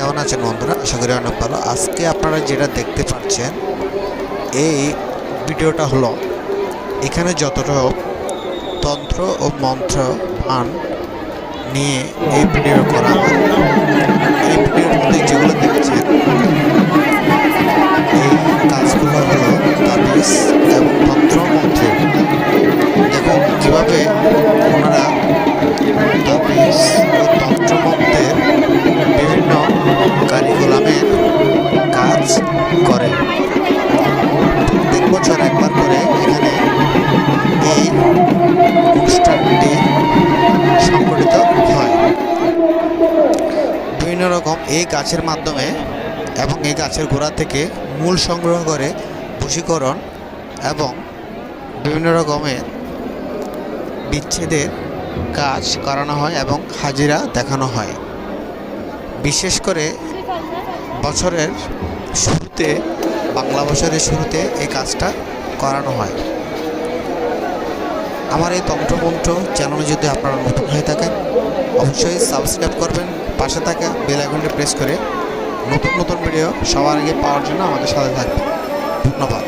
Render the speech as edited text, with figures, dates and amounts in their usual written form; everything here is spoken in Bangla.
কেমন আছেন বন্ধুরা? আশা করি অনেক ভালো। আজকে আপনারা যেটা দেখতে পাচ্ছেন এই ভিডিওটা হলো এখানে যতটা তন্ত্র ও মন্ত্র বান নিয়ে এই ভিডিও করা হয়। এই ভিডিওর মধ্যে যেগুলো দেখছেন এই কাজগুলো হলো তাবিজ এবং তন্ত্র মন্ত্র। দেখুন কীভাবে ওনারা তাবিজ ও তন্ত্রমন্ত্রের বিভিন্ন কারিকুলামের কাজ করে। প্রত্যেক বছর একবার করে এখানে এই অনুষ্ঠানটি সংগঠিত হয়। বিভিন্ন রকম এই গাছের মাধ্যমে এবং এই গাছের গোড়া থেকে মূল সংগ্রহ করে বশীকরণ এবং বিভিন্ন রকমের বিচ্ছেদের কাজ করানো হয় এবং হাজিরা দেখানো হয়। বিশেষ করে বছরের শুরুতে, বাংলা বছরের শুরুতে এই কাজটা করানো হয়। আমার এই তন্ত্রমন্ত্র চ্যানেলে যদি আপনারা নতুন হয়ে থাকেন অবশ্যই সাবস্ক্রাইব করবেন, পাশে থাকা বেল আইকনটি প্রেস করে নতুন নতুন ভিডিও সবার আগে পাওয়ার জন্য আমাদের সাথে থাকবেন। ধন্যবাদ।